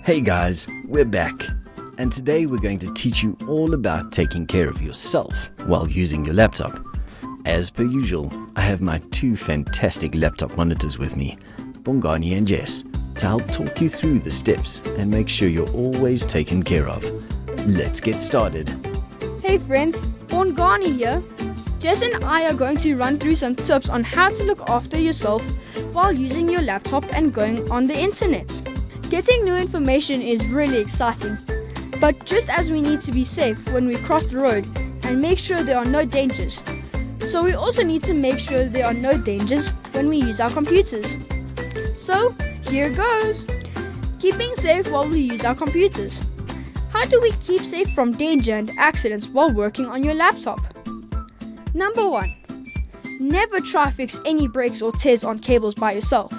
Hey guys, we're back. And today we're going to teach you all about taking care of yourself while using your laptop. As per usual, I have my two fantastic laptop monitors with me, Bongani and Jess, to help talk you through the steps and make sure you're always taken care of. Let's get started. Hey friends, Bongani here. Jess and I are going to run through some tips on how to look after yourself while using your laptop and going on the internet. Getting new information is really exciting, but just as we need to be safe when we cross the road and make sure there are no dangers, so we also need to make sure there are no dangers when we use our computers. So, here goes! Keeping safe while we use our computers. How do we keep safe from danger and accidents while working on your laptop? Number 1. Never try fix any breaks or tears on cables by yourself.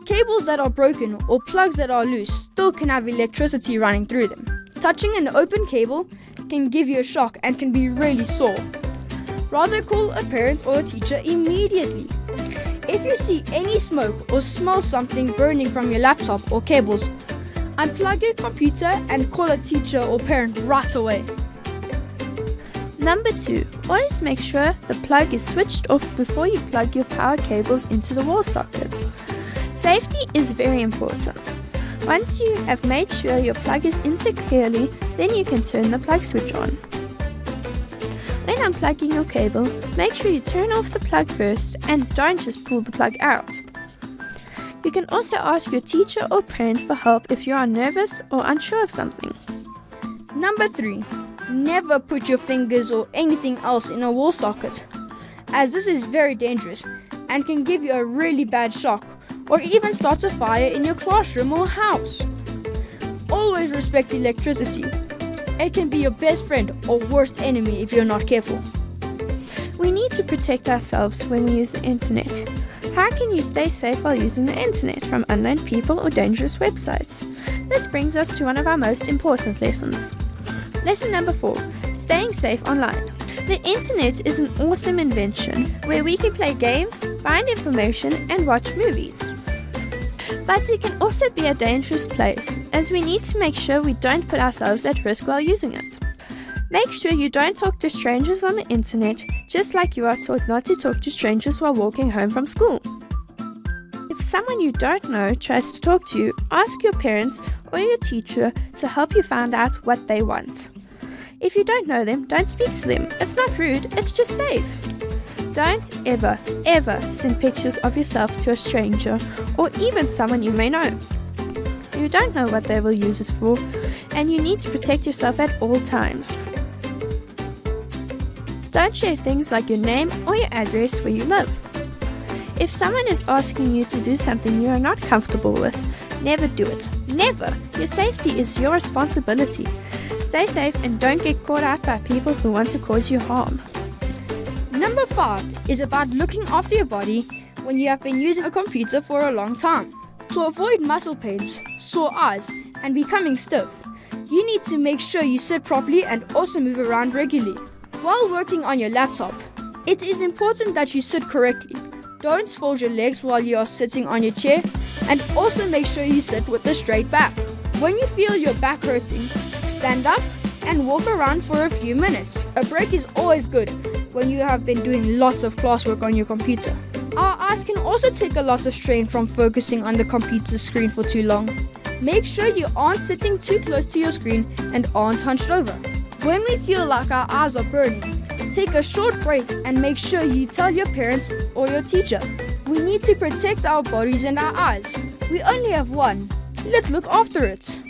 Cables that are broken or plugs that are loose still can have electricity running through them. Touching an open cable can give you a shock and can be really sore. Rather call a parent or a teacher immediately. If you see any smoke or smell something burning from your laptop or cables, unplug your computer and call a teacher or parent right away. Number 2. Always make sure the plug is switched off before you plug your power cables into the wall socket. Safety is very important. Once you have made sure your plug is in securely, then you can turn the plug switch on. When unplugging your cable, make sure you turn off the plug first and don't just pull the plug out. You can also ask your teacher or parent for help if you are nervous or unsure of something. Number 3. Never put your fingers or anything else in a wall socket, as this is very dangerous and can give you a really bad shock or even start a fire in your classroom or house. Always respect electricity. It can be your best friend or worst enemy if you're not careful. We need to protect ourselves when we use the internet. How can you stay safe while using the internet from unknown people or dangerous websites? This brings us to one of our most important lessons. Lesson number 4. Staying safe online. The internet is an awesome invention where we can play games, find information, and watch movies. But it can also be a dangerous place, as we need to make sure we don't put ourselves at risk while using it. Make sure you don't talk to strangers on the internet, just like you are taught not to talk to strangers while walking home from school. If someone you don't know tries to talk to you, ask your parents or your teacher to help you find out what they want. If you don't know them, don't speak to them. It's not rude, it's just safe. Don't ever send pictures of yourself to a stranger or even someone you may know. You don't know what they will use it for, and you need to protect yourself at all times. Don't share things like your name or your address where you live. If someone is asking you to do something you are not comfortable with, never do it. Never! Your safety is your responsibility. Stay safe and don't get caught out by people who want to cause you harm. Number 5 is about looking after your body when you have been using a computer for a long time. To avoid muscle pains, sore eyes, and becoming stiff, you need to make sure you sit properly and also move around regularly. While working on your laptop, it is important that you sit correctly. Don't fold your legs while you are sitting on your chair, and also make sure you sit with a straight back. When you feel your back hurting, stand up and walk around for a few minutes. A break is always good when you have been doing lots of classwork on your computer. Our eyes can also take a lot of strain from focusing on the computer screen for too long. Make sure you aren't sitting too close to your screen and aren't hunched over. When we feel like our eyes are burning, take a short break and make sure you tell your parents or your teacher. We need to protect our bodies and our eyes. We only have one. Let's look after it.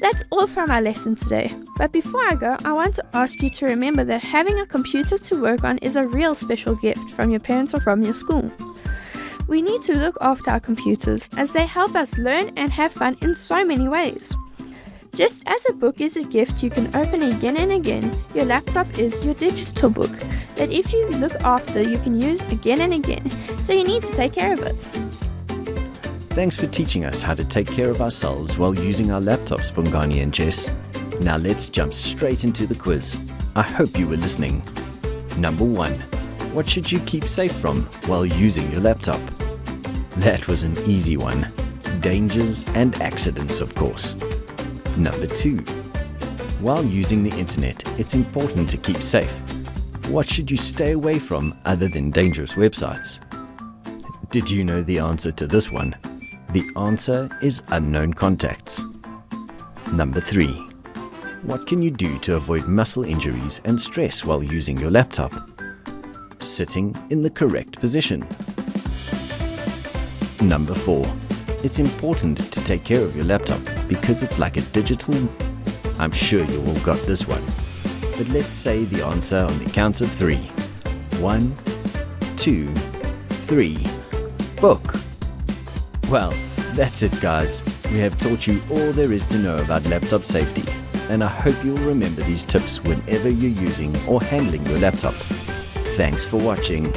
That's all from our lesson today. But before I go, I want to ask you to remember that having a computer to work on is a real special gift from your parents or from your school. We need to look after our computers as they help us learn and have fun in so many ways. Just as a book is a gift you can open again and again, your laptop is your digital book that if you look after, you can use again and again. So you need to take care of it. Thanks for teaching us how to take care of ourselves while using our laptops, Bongani and Jess. Now let's jump straight into the quiz. I hope you were listening. Number 1. What should you keep safe from while using your laptop? That was an easy one. dangers and accidents, of course. Number 2. While using the internet, it's important to keep safe. What should you stay away from other than dangerous websites? Did you know the answer to this one? The answer is unknown contacts. Number 3. What can you do to avoid muscle injuries and stress while using your laptop? Sitting in the correct position. Number 4. It's important to take care of your laptop because it's like a digital... I'm sure you all got this one. But let's say the answer on the count of 3. 1, 2, 3. Book! Well, that's it guys. We have taught you all there is to know about laptop safety, and I hope you'll remember these tips whenever you're using or handling your laptop. Thanks for watching.